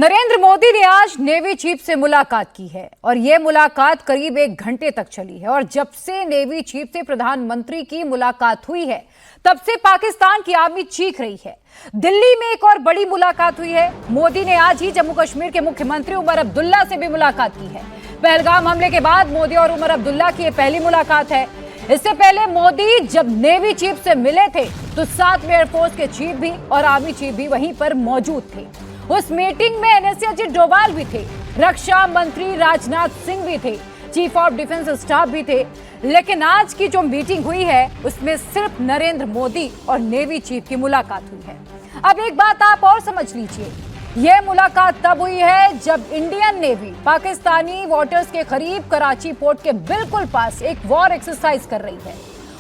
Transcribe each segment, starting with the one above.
नरेंद्र मोदी ने आज navy chief से मुलाकात की है और यह मुलाकात करीब 1 घंटे तक चली है। और जब से नेवी चीफ से प्रधानमंत्री की मुलाकात हुई है तब से पाकिस्तान की आर्मी चीख रही है। दिल्ली में एक और बड़ी मुलाकात हुई है। मोदी ने आज ही जम्मू कश्मीर के मुख्यमंत्री उमर अब्दुल्ला से भी मुलाकात की है। पहलगाम हमले के बाद मोदी और उमर अब्दुल्ला की यह पहली मुलाकात है। इससे पहले मोदी जब नेवी चीफ से मिले थे तो साथ में एयरफोर्स के चीफ भी और आर्मी चीफ भी वहीं पर मौजूद थे। उस मीटिंग में एनएससी अजीत डोभाल भी थे, रक्षा मंत्री राजनाथ सिंह भी थे, चीफ ऑफ डिफेंस स्टाफ भी थे। लेकिन आज की जो मीटिंग हुई है उसमें सिर्फ नरेंद्र मोदी और नेवी चीफ की मुलाकात हुई है। अब एक बात आप और समझ लीजिए, यह मुलाकात तब हुई है जब इंडियन नेवी पाकिस्तानी वाटर्स के करीब कराची पोर्ट के बिल्कुल पास एक वॉर एक्सरसाइज कर रही है।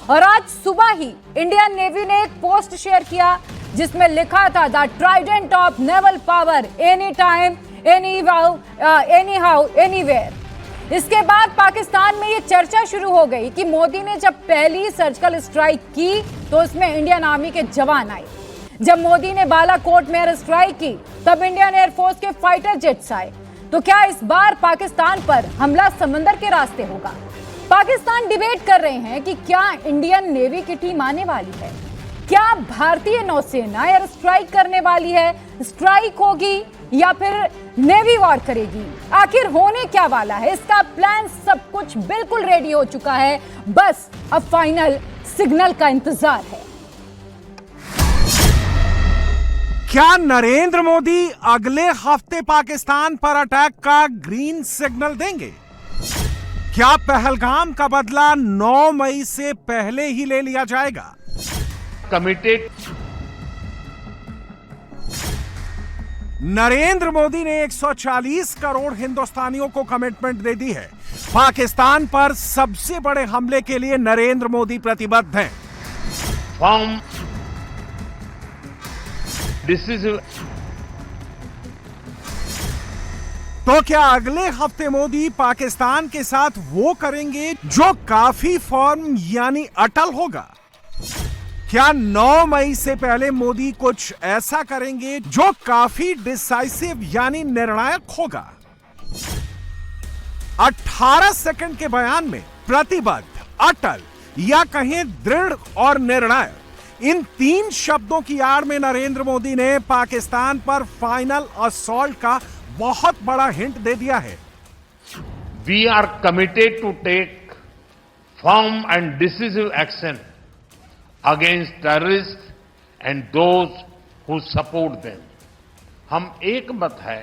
और आज सुबह ही इंडियन नेवी ने एक पोस्ट शेयर किया जिसमें लिखा था the Trident of naval power any time any how anywhere. इसके बाद पाकिस्तान में यह चर्चा शुरू हो गई कि मोदी ने जब पहली सर्जिकल स्ट्राइक की तो उसमें इंडियन आर्मी के जवान आए। जब मोदी ने बालाकोट में एयर स्ट्राइक की तब इंडियन एयरफोर्स के फाइटर जेट्स आए। तो क्या इस बार पाकिस्तान पर हमला समंदर के रास्ते होगा? पाकिस्तान डिबेट कर रहे हैं कि क्या इंडियन नेवी की टीम आने वाली है, क्या भारतीय नौसेना एयर स्ट्राइक करने वाली है, स्ट्राइक होगी या फिर नेवी वॉर करेगी। आखिर होने क्या वाला है, इसका प्लान सब कुछ बिल्कुल रेडी हो चुका है। बस अब फाइनल सिग्नल का इंतजार है। क्या नरेंद्र मोदी अगले हफ्ते पाकिस्तान पर अटैक का ग्रीन सिग्नल देंगे? क्या पहलगाम का बदला 9 मई से पहले ही ले लिया जाएगा? कमिटेड। नरेंद्र मोदी ने 140 करोड़ हिंदुस्तानियों को कमिटमेंट दे दी है। पाकिस्तान पर सबसे बड़े हमले के लिए नरेंद्र मोदी प्रतिबद्ध हैं। Form decisive. तो क्या अगले हफ्ते मोदी पाकिस्तान के साथ वो करेंगे जो काफी फर्म यानी अटल होगा? क्या 9 मई से पहले मोदी कुछ ऐसा करेंगे जो काफी डिसाइसिव यानी निर्णायक होगा? 18 सेकंड के बयान में प्रतिबद्ध, अटल या कहें दृढ़ और निर्णायक, इन 3 शब्दों की आड़ में नरेंद्र मोदी ने पाकिस्तान पर फाइनल असॉल्ट का बहुत बड़ा हिंट दे दिया है। We are committed to take firm and decisive action against terrorist and those who support them. हम एक मत है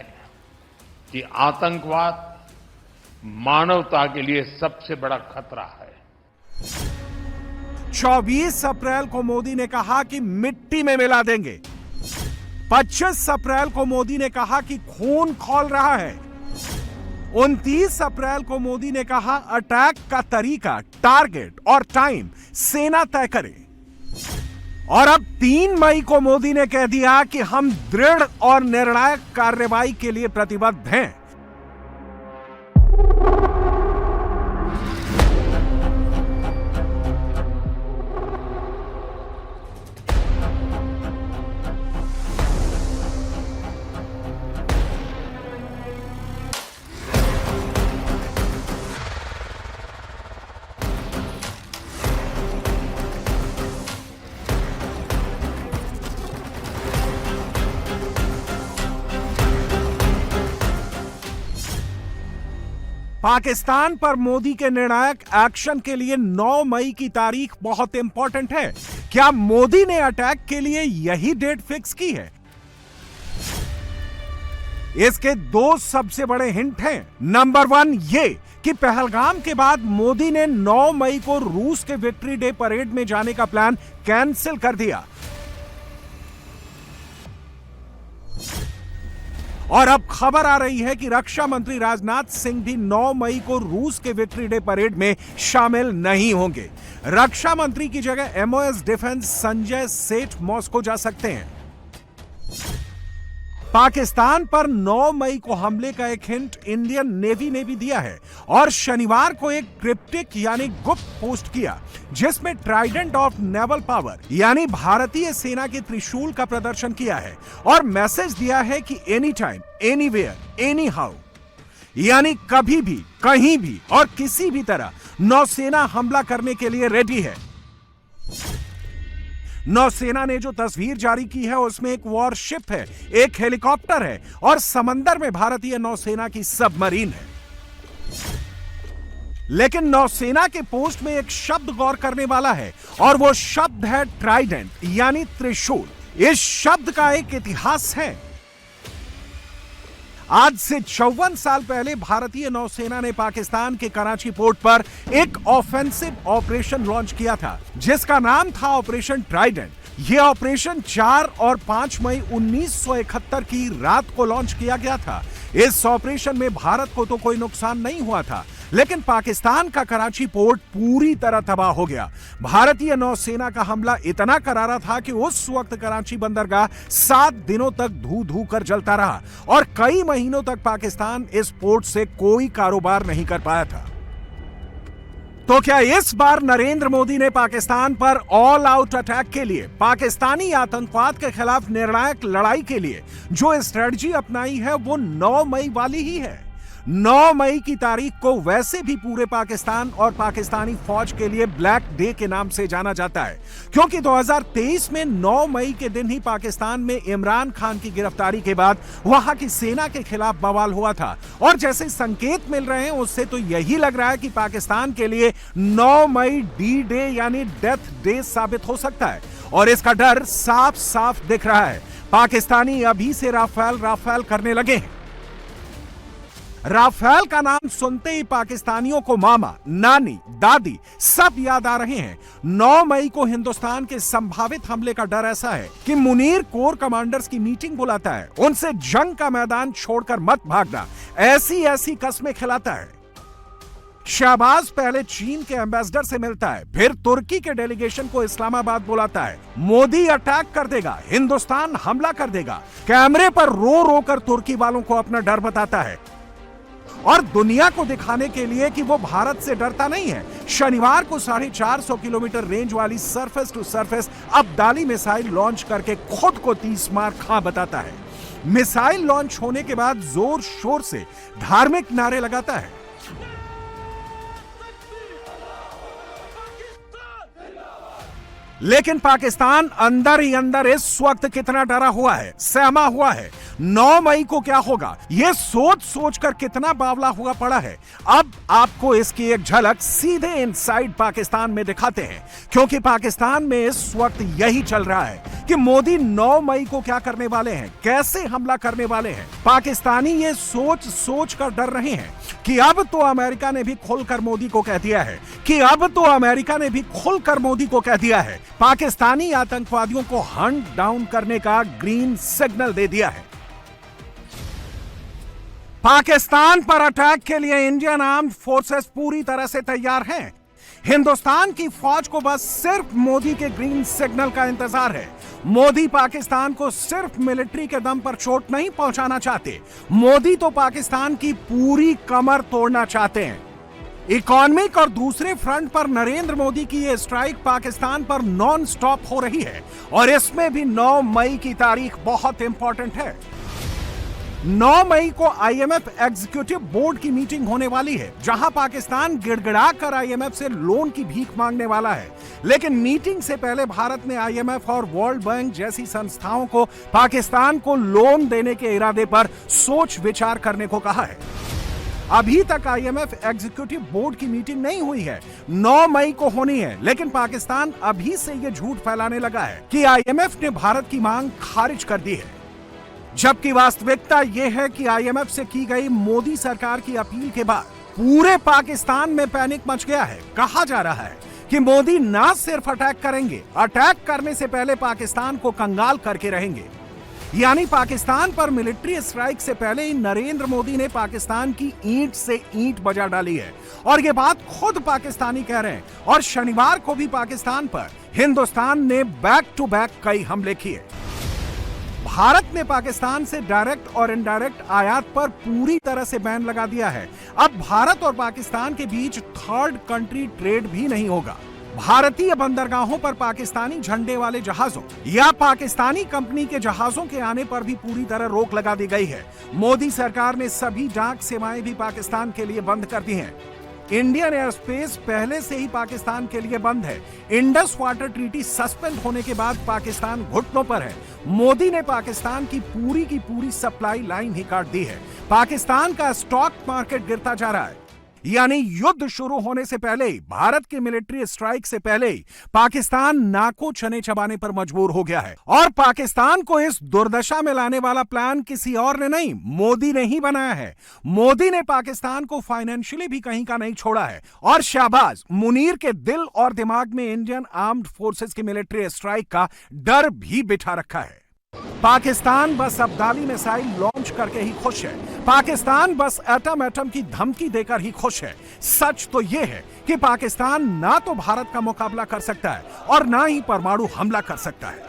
कि आतंकवाद मानवता के लिए सबसे बड़ा खतरा है। 24 अप्रैल को मोदी ने कहा कि मिट्टी में मिला देंगे। 25 अप्रैल को मोदी ने कहा कि खून खौल रहा है। 29 अप्रैल को मोदी ने कहा अटैक का तरीका, टारगेट और टाइम सेना तय करे। और अब 3 मई को मोदी ने कह दिया कि हम दृढ़ और निर्णायक कार्रवाई के लिए प्रतिबद्ध हैं। पाकिस्तान पर मोदी के निर्णायक एक्शन के लिए 9 मई की तारीख बहुत इंपॉर्टेंट है। क्या मोदी ने अटैक के लिए यही डेट फिक्स की है? इसके 2 सबसे बड़े हिंट हैं। नंबर 1 ये कि पहलगाम के बाद मोदी ने 9 मई को रूस के विक्ट्री डे परेड में जाने का प्लान कैंसिल कर दिया। और अब खबर आ रही है कि रक्षा मंत्री राजनाथ सिंह भी 9 मई को रूस के विक्ट्री डे परेड में शामिल नहीं होंगे। रक्षा मंत्री की जगह MOS defence Sanjay Seth Moscow जा सकते हैं। पाकिस्तान पर 9 मई को हमले का एक हिंट इंडियन नेवी ने भी दिया है और शनिवार को एक क्रिप्टिक यानी गुप्त पोस्ट किया जिसमें ट्राइडेंट ऑफ नेवल पावर यानी भारतीय सेना के त्रिशूल का प्रदर्शन किया है और मैसेज दिया है कि any time, anywhere, any how, यानी कभी भी, कहीं भी और किसी भी तरह नौसेना हमला करने के लिए रेडी है। नौसेना ने जो तस्वीर जारी की है उसमें एक वॉरशिप है, एक हेलीकॉप्टर है और समंदर में भारतीय नौसेना की सबमरीन है। लेकिन नौसेना के पोस्ट में एक शब्द गौर करने वाला है और वो शब्द है ट्राइडेंट यानी त्रिशूल। इस शब्द का एक इतिहास है। आज से 54 साल पहले भारतीय नौसेना ने पाकिस्तान के कराची पोर्ट पर एक ऑफेंसिव ऑपरेशन लॉन्च किया था जिसका नाम था ऑपरेशन ट्राइडेंट। यह ऑपरेशन 4 और 5 मई 1971 की रात को लॉन्च किया गया था। इस ऑपरेशन में भारत को तो कोई नुकसान नहीं हुआ था, लेकिन पाकिस्तान का कराची पोर्ट पूरी तरह तबाह हो गया। भारतीय नौसेना का हमला इतना करारा था कि उस वक्त कराची बंदरगाह 7 दिनों तक धू धू कर जलता रहा और कई महीनों तक पाकिस्तान इस पोर्ट से कोई कारोबार नहीं कर पाया था। तो क्या इस बार नरेंद्र मोदी ने पाकिस्तान पर ऑल आउट अटैक के लिए, पाकिस्तानी आतंकवाद के खिलाफ निर्णायक लड़ाई के लिए जो स्ट्रेटजी अपनाई है वो 9 मई वाली ही है। 9 मई की तारीख को वैसे भी पूरे पाकिस्तान और पाकिस्तानी फौज के लिए ब्लैक डे के नाम से जाना जाता है क्योंकि 2023 में 9 मई के दिन ही पाकिस्तान में इमरान खान की गिरफ्तारी के बाद वहां की सेना के खिलाफ बवाल हुआ था और जैसे संकेत मिल रहे हैं उससे तो यही लग रहा है कि पाकिस्तान के लिए 9 मई डी डे यानी डेथ डे साबित हो सकता है और इसका डर साफ साफ दिख रहा है। पाकिस्तानी अभी से राफेल करने लगे हैं। राफेल का नाम सुनते ही पाकिस्तानियों को मामा, नानी, दादी सब याद आ रहे हैं। 9 मई को हिंदुस्तान के संभावित हमले का डर ऐसा है कि मुनीर कोर कमांडर्स की मीटिंग बुलाता है, उनसे जंग का मैदान छोड़कर मत भागना, ऐसी कस्में खिलाता है। शहबाज पहले चीन के एम्बेसडर से मिलता है, फिर तुर्की के डेलीगेशन को इस्लामाबाद बुलाता है। मोदी अटैक कर देगा, हिंदुस्तान हमला कर देगा। कैमरे पर रो रो कर तुर्की वालों को अपना डर बताता है और दुनिया को दिखाने के लिए कि वो भारत से डरता नहीं है, शनिवार को 450 किलोमीटर रेंज वाली surface to surface Abdali missile launch करके खुद को 30 मार खा बताता है। मिसाइल लॉन्च होने के बाद जोर शोर से धार्मिक नारे लगाता है। लेकिन पाकिस्तान अंदर ही अंदर इस वक्त कितना डरा हुआ है, सहमा हुआ है। 9 मई को क्या होगा यह सोच सोच कर कितना बावला हुआ पड़ा है। अब आपको इसकी एक झलक सीधे इनसाइड पाकिस्तान में दिखाते हैं क्योंकि पाकिस्तान में इस वक्त यही चल रहा है कि मोदी 9 मई को क्या करने वाले हैं, कैसे हमला करने वाले हैं। पाकिस्तानी ये सोच सोच कर डर रहे हैं कि अब तो अमेरिका ने भी खुलकर मोदी को कह दिया है पाकिस्तानी आतंकवादियों को हंट डाउन करने का ग्रीन सिग्नल दे दिया है। पाकिस्तान पर अटैक के लिए इंडियन आर्म्ड फोर्सेस पूरी तरह से तैयार हैं। हिंदुस्तान की फौज को बस सिर्फ मोदी के ग्रीन सिग्नल का इंतजार है। मोदी पाकिस्तान को सिर्फ मिलिट्री के दम पर चोट नहीं पहुंचाना चाहते, मोदी तो पाकिस्तान की पूरी कमर तोड़ना चाहते हैं। इकोनॉमिक और दूसरे फ्रंट पर नरेंद्र मोदी की यह स्ट्राइक पाकिस्तान पर नॉन स्टॉप हो रही है और इसमें भी 9 मई की तारीख बहुत इंपॉर्टेंट है। 9 मई को आईएमएफ एग्जीक्यूटिव बोर्ड की मीटिंग होने वाली है जहां पाकिस्तान गिड़गिड़ा कर आईएमएफ से लोन की भीख मांगने वाला है। लेकिन मीटिंग से पहले भारत ने आईएमएफ और वर्ल्ड बैंक जैसी संस्थाओं को पाकिस्तान को लोन देने के इरादे पर सोच विचार करने को कहा है। अभी तक आईएमएफ एग्जीक्यूटिव बोर्ड की मीटिंग नहीं हुई है, 9 मई को होनी है, लेकिन पाकिस्तान अभी से यह झूठ फैलाने लगा है कि आईएमएफ ने भारत की मांग खारिज कर दी है, जबकि वास्तविकता यह है कि आईएमएफ से की गई मोदी सरकार की अपील के बाद पूरे पाकिस्तान में पैनिक मच गया है। कहा जा रहा है कि मोदी ना सिर्फ अटैक करेंगे, अटैक करने से पहले पाकिस्तान को कंगाल करके रहेंगे। यानी पाकिस्तान पर मिलिट्री स्ट्राइक से पहले ही नरेंद्र मोदी ने पाकिस्तान की ईंट से ईंट बजा डाली है और ये बात खुद पाकिस्तानी कह रहे हैं। और शनिवार को भी पाकिस्तान पर हिंदुस्तान ने बैक टू बैक कई हमले किए। भारत ने पाकिस्तान से डायरेक्ट और इनडायरेक्ट आयात पर पूरी तरह से बैन लगा दिया है। अब भारत और पाकिस्तान के बीच थर्ड कंट्री ट्रेड भी नहीं होगा। भारतीय बंदरगाहों पर पाकिस्तानी झंडे वाले जहाजों या पाकिस्तानी कंपनी के जहाजों के आने पर भी पूरी तरह रोक लगा दी गई है। मोदी सरकार ने सभी डाक सेवाएं भी पाकिस्तान के लिए बंद कर दी हैं। इंडियन एयर स्पेस पहले से ही पाकिस्तान के लिए बंद है। इंडस वाटर ट्रीटी सस्पेंड होने के बाद पाकिस्तान घुटनों पर है। मोदी ने पाकिस्तान की पूरी सप्लाई लाइन ही काट दी है। पाकिस्तान का स्टॉक मार्केट गिरता जा रहा है। यानी युद्ध शुरू होने से पहले ही, भारत के मिलिट्री स्ट्राइक से पहले ही पाकिस्तान नाको चने चबाने पर मजबूर हो गया है। और पाकिस्तान को इस दुर्दशा में लाने वाला प्लान किसी और ने नहीं, मोदी ने ही बनाया है। मोदी ने पाकिस्तान को फाइनेंशियली भी कहीं का नहीं छोड़ा है। और शाहबाज मुनीर के दिल और दिमाग में इंडियन आर्म्ड फोर्सेस की मिलिट्री स्ट्राइक का डर भी बिठा रखा है। पाकिस्तान बस अब्दाली मिसाइल लॉन्च करके ही खुश है। पाकिस्तान बस एटम की धमकी देकर ही खुश है। सच तो यह है कि पाकिस्तान ना तो भारत का मुकाबला कर सकता है और ना ही परमाणु हमला कर सकता है।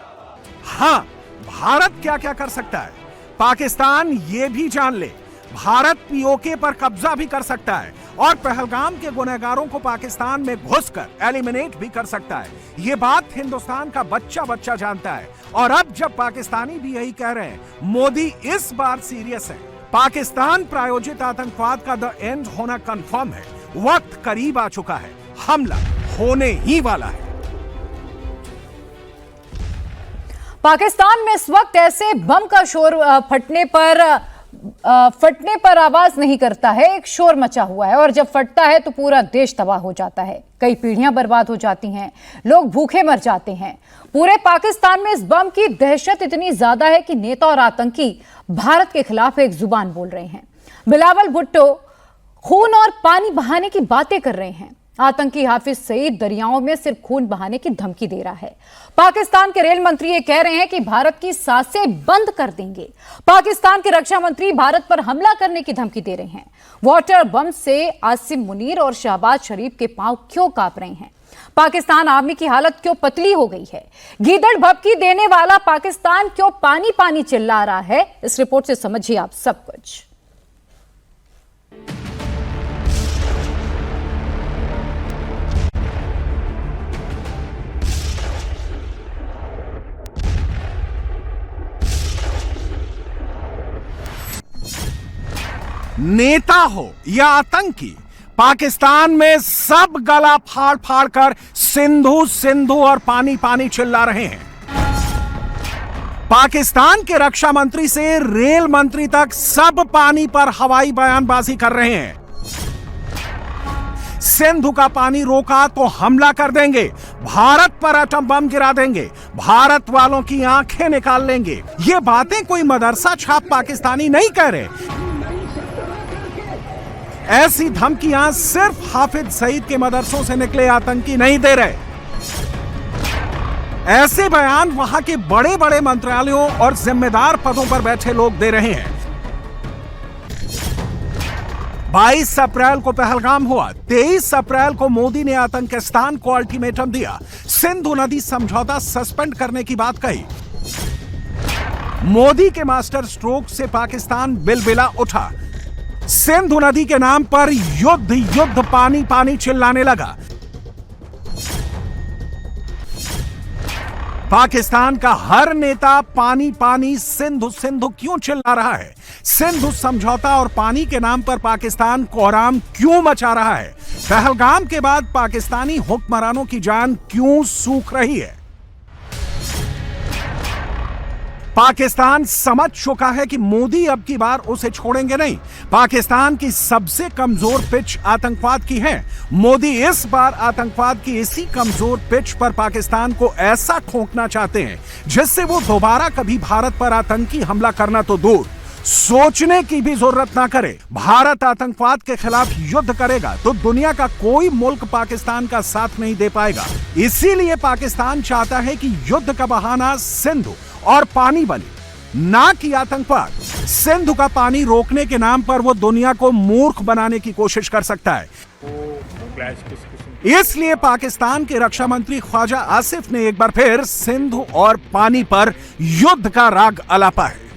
हां, भारत क्या क्या कर सकता है, पाकिस्तान ये भी जान ले। भारत पीओके पर कब्जा भी कर सकता है और पहलगाम के गुनहगारों को पाकिस्तान में घुसकर एलिमिनेट भी कर सकता है। ये बात हिंदुस्तान का बच्चा बच्चा जानता है। और अब जब पाकिस्तानी भी यही कह रहे हैं, मोदी इस बार सीरियस है। पाकिस्तान प्रायोजित आतंकवाद का द एंड होना कंफर्म है। वक्त करीब आ चुका है, हमला होने ही वाला है। पाकिस्तान में इस वक्त ऐसे बम का शोर फटने पर आवाज नहीं करता है, एक शोर मचा हुआ है। और जब फटता है तो पूरा देश तबाह हो जाता है, कई पीढ़ियां बर्बाद हो जाती हैं, लोग भूखे मर जाते हैं। पूरे पाकिस्तान में इस बम की दहशत इतनी ज्यादा है कि नेता और आतंकी भारत के खिलाफ एक जुबान बोल रहे हैं। बिलावल भुट्टो खून और पानी बहाने की बातें कर रहे हैं। आतंकी हाफिज सईद दरियाओं में सिर्फ खून बहाने की धमकी दे रहा है। पाकिस्तान के रेल मंत्री ये कह रहे हैं कि भारत की सांसें बंद कर देंगे। पाकिस्तान के रक्षा मंत्री भारत पर हमला करने की धमकी दे रहे हैं। वाटर बम से आसिम मुनीर और शहबाज शरीफ के पांव क्यों कांप रहे हैं? पाकिस्तान आर्मी की हालत क्यों पतली हो गई है? गीदड़ भभकी देने वाला पाकिस्तान क्यों पानी पानी चिल्ला रहा है? इस रिपोर्ट से समझिए आप सब कुछ। नेता हो या आतंकी, पाकिस्तान में सब गला फाड़ फाड़ कर सिंधु सिंधु और पानी पानी चिल्ला रहे हैं। पाकिस्तान के रक्षा मंत्री से रेल मंत्री तक सब पानी पर हवाई बयानबाजी कर रहे हैं। सिंधु का पानी रोका तो हमला कर देंगे, भारत पर एटम बम गिरा देंगे, भारत वालों की आंखें निकाल लेंगे। ये बातें कोई मदरसा छाप पाकिस्तानी नहीं कह रहे। ऐसी धमकियां सिर्फ हाफिज सईद के मदरसों से निकले आतंकी नहीं दे रहे। ऐसे बयान वहां के बड़े बड़े मंत्रालयों और जिम्मेदार पदों पर बैठे लोग दे रहे हैं। 22 अप्रैल को पहलगाम हुआ, 23 अप्रैल को मोदी ने आतंकिस्तान को अल्टीमेटम दिया, सिंधु नदी समझौता सस्पेंड करने की बात कही। मोदी के मास्टर स्ट्रोक से पाकिस्तान बिलबिला उठा। सिंधु नदी के नाम पर युद्ध युद्ध पानी पानी चिल्लाने लगा। पाकिस्तान का हर नेता पानी पानी सिंधु सिंधु क्यों चिल्ला रहा है? सिंधु समझौता और पानी के नाम पर पाकिस्तान कोहराम क्यों मचा रहा है? पहलगाम के बाद पाकिस्तानी हुक्मरानों की जान क्यों सूख रही है? पाकिस्तान समझ चुका है कि मोदी अब की बार उसे छोड़ेंगे नहीं। पाकिस्तान की सबसे कमजोर पिच आतंकवाद की है। मोदी इस बार आतंकवाद की इसी कमजोर पिच पर पाकिस्तान को ऐसा ठोकना चाहते हैं जिससे वो दोबारा कभी भारत पर आतंकी हमला करना तो दूर, सोचने की भी जरूरत ना करे। भारत आतंकवाद के खिलाफ युद्ध करेगा तो दुनिया का कोई मुल्क पाकिस्तान का साथ नहीं दे पाएगा। इसीलिए पाकिस्तान चाहता है कि युद्ध का बहाना सिंधु और पानी बने, ना कि आतंकवाद। सिंधु का पानी रोकने के नाम पर वो दुनिया को मूर्ख बनाने की कोशिश कर सकता है। इसलिए पाकिस्तान के रक्षा मंत्री ख्वाजा आसिफ ने एक बार फिर सिंधु और पानी पर युद्ध का राग अलापा है।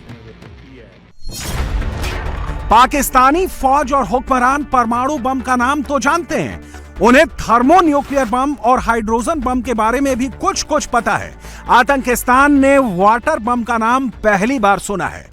पाकिस्तानी फौज और हुक्मरान परमाणु बम का नाम तो जानते हैं, उन्हें थर्मोन्यूक्लियर बम और हाइड्रोजन बम के बारे में भी कुछ कुछ पता है। आतंकिस्तान ने वाटर बम का नाम पहली बार सुना है।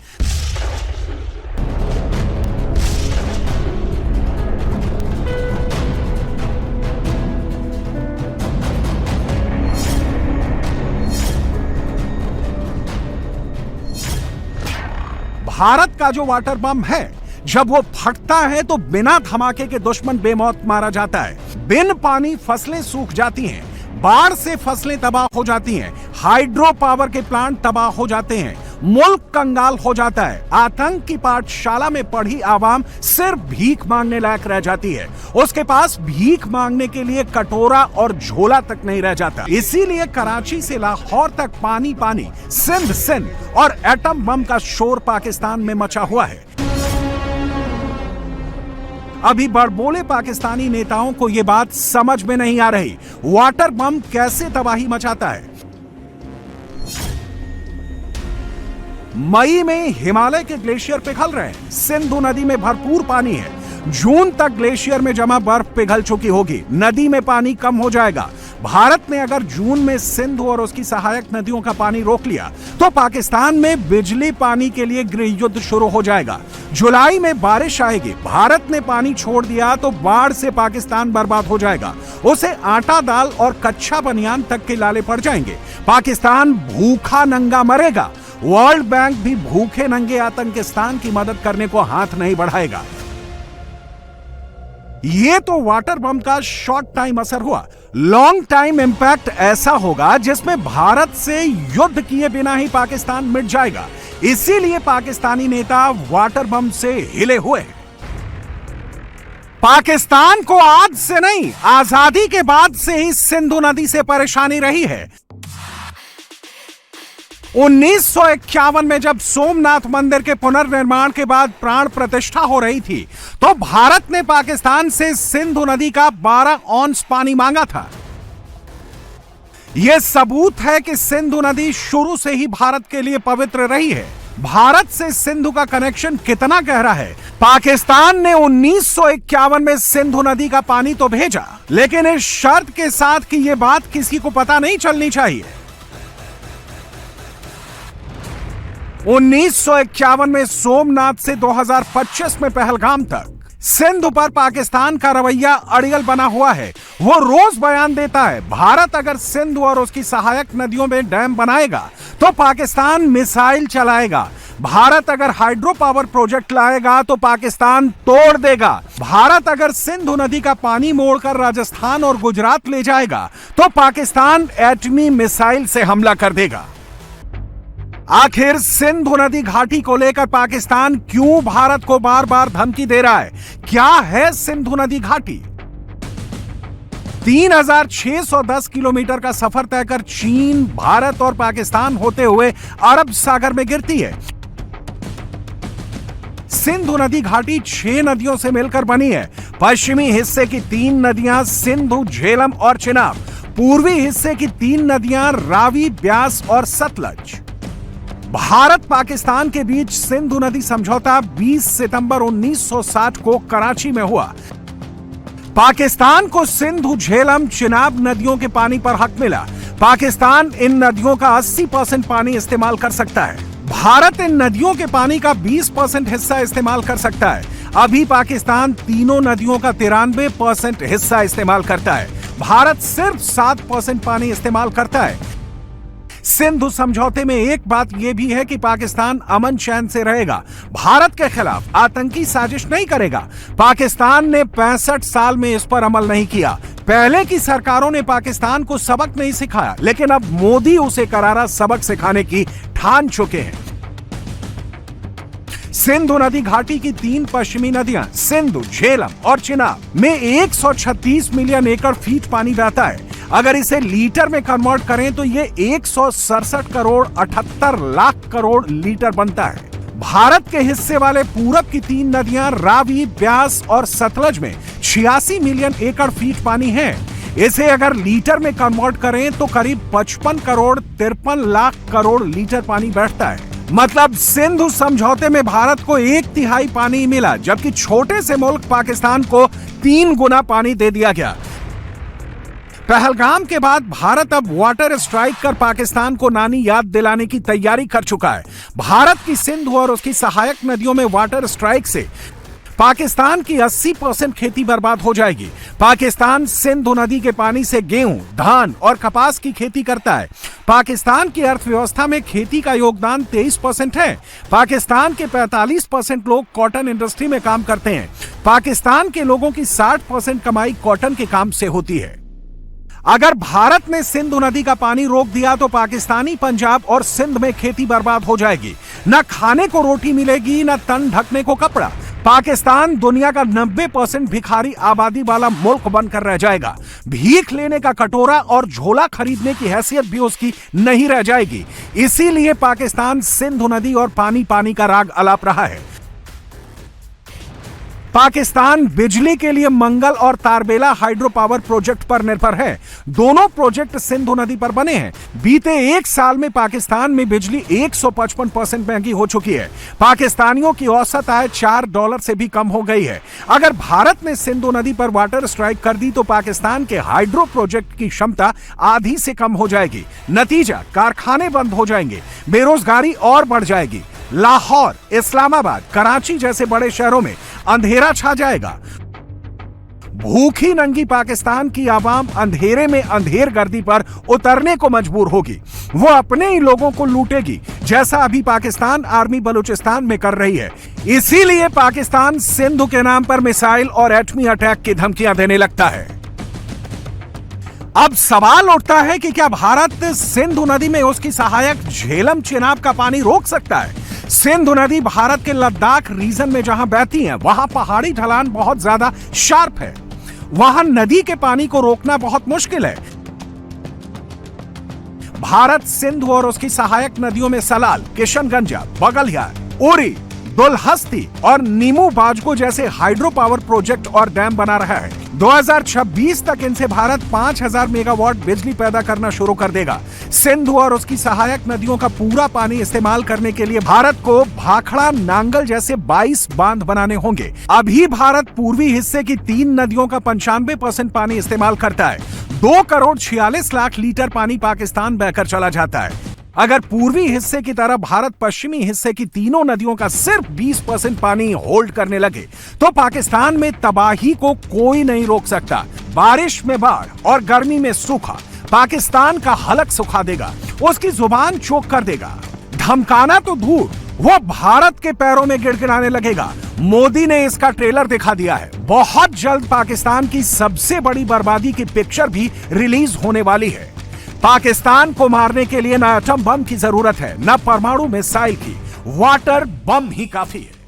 भारत का जो वाटर बम है, जब वो फटता है तो बिना धमाके के दुश्मन बेमौत मारा जाता है। बिन पानी फसलें सूख जाती हैं, बाढ़ से फसलें तबाह हो जाती हैं, हाइड्रो पावर के प्लांट तबाह हो जाते हैं, मुल्क कंगाल हो जाता है। आतंक की पाठशाला में पढ़ी आवाम सिर्फ भीख मांगने लायक रह जाती है। उसके पास भीख मांगने के लिए कटोरा और झोला तक नहीं रह जाता। इसीलिए कराची से लाहौर तक पानी पानी, सिंध सिंध और एटम बम का शोर पाकिस्तान में मचा हुआ है। अभी बड़बोले पाकिस्तानी नेताओं को यह बात समझ में नहीं आ रही, वाटर बम कैसे तबाही मचाता है। मई में हिमालय के ग्लेशियर पिघल रहे हैं, सिंधु नदी में भरपूर पानी है। जून तक ग्लेशियर में जमा बर्फ पिघल चुकी होगी, नदी में पानी कम हो जाएगा। भारत ने अगर जून में सिंधु और उसकी सहायक नदियों का पानी रोक लिया तो पाकिस्तान में बिजली पानी के लिए गृह युद्ध शुरू हो जाएगा। जुलाई में बारिश आएगी, भारत ने पानी छोड़ दिया तो बाढ़ से पाकिस्तान बर्बाद हो जाएगा। उसे आटा दाल और कच्चा बनियान तक के लाले पड़ जाएंगे। पाकिस्तान भूखा नंगा मरेगा। वर्ल्ड बैंक भी भूखे नंगे आतंकिस्तान की मदद करने को हाथ नहीं बढ़ाएगा। ये तो वाटर बम का शॉर्ट टाइम असर हुआ। लॉन्ग टाइम इंपैक्ट ऐसा होगा जिसमें भारत से युद्ध किए बिना ही पाकिस्तान मिट जाएगा। इसीलिए पाकिस्तानी नेता वाटर बम से हिले हुए हैं। पाकिस्तान को आज से नहीं, आजादी के बाद से ही सिंधु नदी से परेशानी रही है। 1951 में जब सोमनाथ मंदिर के पुनर्निर्माण के बाद प्राण प्रतिष्ठा हो रही थी तो भारत ने पाकिस्तान से सिंधु नदी का 12 औंस पानी मांगा था। यह सबूत है कि सिंधु नदी शुरू से ही भारत के लिए पवित्र रही है। भारत से सिंधु का कनेक्शन कितना गहरा है। पाकिस्तान ने 1951 में सिंधु नदी का पानी तो भेजा, लेकिन इस शर्त के साथ कि यह बात किसी को पता नहीं चलनी चाहिए। 1951 में सोमनाथ से 2025 में पहलगाम तक सिंधु पर पाकिस्तान का रवैया अड़ियल बना हुआ है। वो रोज बयान देता है, भारत अगर सिंधु और उसकी सहायक नदियों में डैम बनाएगा तो पाकिस्तान मिसाइल चलाएगा। भारत अगर हाइड्रो पावर प्रोजेक्ट लाएगा तो पाकिस्तान तोड़ देगा। भारत अगर सिंधु नदी का पानी मोड़कर राजस्थान और गुजरात ले जाएगा तो पाकिस्तान एटमी मिसाइल से हमला कर देगा। आखिर सिंधु नदी घाटी को लेकर पाकिस्तान क्यों भारत को बार बार धमकी दे रहा है? क्या है सिंधु नदी घाटी? 3610 किलोमीटर का सफर तय कर चीन, भारत और पाकिस्तान होते हुए अरब सागर में गिरती है। सिंधु नदी घाटी 6 नदियों से मिलकर बनी है। पश्चिमी हिस्से की 3 नदियां सिंधु, झेलम और चिनाब, पूर्वी हिस्से की 3 नदियां रावी, ब्यास और सतलज। भारत पाकिस्तान के बीच सिंधु नदी समझौता 20 सितंबर 1960 को कराची में हुआ। पाकिस्तान को सिंधु, झेलम, चिनाब नदियों के पानी पर हक मिला। पाकिस्तान इन नदियों का 80% पानी इस्तेमाल कर सकता है। भारत इन नदियों के पानी का 20% हिस्सा इस्तेमाल कर सकता है। अभी पाकिस्तान तीनों नदियों का 93% हिस्सा इस्तेमाल करता है। भारत सिर्फ 7% पानी इस्तेमाल करता है। सिंधु समझौते में एक बात यह भी है कि पाकिस्तान अमन चैन से रहेगा, भारत के खिलाफ आतंकी साजिश नहीं करेगा। पाकिस्तान ने 65 साल में इस पर अमल नहीं किया। पहले की सरकारों ने पाकिस्तान को सबक नहीं सिखाया, लेकिन अब मोदी उसे करारा सबक सिखाने की ठान चुके हैं। सिंधु नदी घाटी की 3 पश्चिमी नदियां सिंधु, झेलम और चिनाब में 136 मिलियन एकड़ फीट पानी बहता है। अगर इसे लीटर में कन्वर्ट करें तो ये 167 करोड़ 78 लाख करोड़ लीटर बनता है। भारत के हिस्से वाले पूरब की 3 नदियां रावी, ब्यास और सतलज में 86 मिलियन एकड़ फीट पानी है। इसे अगर लीटर में कन्वर्ट करें तो करीब 55 करोड़ 53 लाख करोड़ लीटर पानी बैठता है। मतलब सिंधु समझौते में भारत को 1/3 पानी मिला, जबकि छोटे से मुल्क पाकिस्तान को 3 गुना पानी दे दिया गया। पहलगाम के बाद भारत अब वाटर स्ट्राइक कर पाकिस्तान को नानी याद दिलाने की तैयारी कर चुका है। भारत की सिंधु और उसकी सहायक नदियों में वाटर स्ट्राइक से पाकिस्तान की 80% खेती बर्बाद हो जाएगी। पाकिस्तान सिंधु नदी के पानी से गेहूं, धान और कपास की खेती करता है। पाकिस्तान की अर्थव्यवस्था में खेती का योगदान 23% है। पाकिस्तान के 45% लोग कॉटन इंडस्ट्री में काम करते हैं। पाकिस्तान के लोगों की 60% कमाई कॉटन के काम से होती है। अगर भारत ने सिंधु नदी का पानी रोक दिया तो पाकिस्तानी पंजाब और सिंध में खेती बर्बाद हो जाएगी। न खाने को रोटी मिलेगी, न तन ढकने को कपड़ा। पाकिस्तान दुनिया का 90% भिखारी आबादी वाला मुल्क बनकर रह जाएगा। भीख लेने का कटोरा और झोला खरीदने की हैसियत भी उसकी नहीं रह जाएगी। इसीलिए पाकिस्तान सिंधु नदी और पानी पानी का राग अलाप रहा है। पाकिस्तान बिजली के लिए मंगल और तारबेला हाइड्रो पावर प्रोजेक्ट पर निर्भर है। दोनों प्रोजेक्ट सिंधु नदी पर बने हैं। बीते 1 साल में पाकिस्तान में बिजली 155% महंगी हो चुकी है। पाकिस्तानियों की औसत आय $4 से भी कम हो गई है। अगर भारत ने सिंधु नदी पर वाटर स्ट्राइक कर दी तो पाकिस्तान के हाइड्रो प्रोजेक्ट की क्षमता आधी से कम हो जाएगी। नतीजा, कारखाने बंद हो जाएंगे, बेरोजगारी और बढ़ जाएगी। लाहौर, इस्लामाबाद, कराची जैसे बड़े शहरों में अंधेरा छा जाएगा। भूखी नंगी पाकिस्तान की आवाम अंधेरे में अंधेर गर्दी पर उतरने को मजबूर होगी। वो अपने ही लोगों को लूटेगी, जैसा अभी पाकिस्तान आर्मी बलूचिस्तान में कर रही है। इसीलिए पाकिस्तान सिंधु के नाम पर मिसाइल और एटमी अटैक की धमकियां देने लगता है। अब सवाल उठता है कि क्या भारत सिंधु नदी में उसकी सहायक झेलम चिनाब का पानी रोक सकता है? सिंधु नदी भारत के लद्दाख रीजन में जहां बहती है, वहां पहाड़ी ढलान बहुत ज्यादा शार्प है। वहां नदी के पानी को रोकना बहुत मुश्किल है। भारत सिंधु और उसकी सहायक नदियों में सलाल, किशनगंजा, बगलियार, उरी, दुलहस्ती और नीमू बाजगो जैसे हाइड्रो पावर प्रोजेक्ट और डैम बना रहा है। 2026 तक इनसे भारत 5000 मेगावाट बिजली पैदा करना शुरू कर देगा। सिंधु और उसकी सहायक नदियों का पूरा पानी इस्तेमाल करने के लिए भारत को भाखड़ा, नांगल जैसे 22 बांध बनाने होंगे। अभी भारत पूर्वी हिस्से की 3 नदियों का 95% पानी इस्तेमाल करता है। 2 करोड़ 46 लाख लीटर पानी पाकिस्तान बहकर चला जाता है। अगर पूर्वी हिस्से की तरह भारत पश्चिमी हिस्से की तीनों नदियों का सिर्फ 20% पानी होल्ड करने लगे तो पाकिस्तान में तबाही को कोई नहीं रोक सकता। बारिश में बाढ़ और गर्मी में सूखा पाकिस्तान का हलक सुखा देगा, उसकी जुबान चोक कर देगा। धमकाना तो दूर, वो भारत के पैरों में गिड़गिड़ाने लगेगा। मोदी ने इसका ट्रेलर दिखा दिया है। बहुत जल्द पाकिस्तान की सबसे बड़ी बर्बादी की पिक्चर भी रिलीज होने वाली है। पाकिस्तान को मारने के लिए न एटम बम की जरूरत है, न परमाणु मिसाइल की, वाटर बम ही काफी है।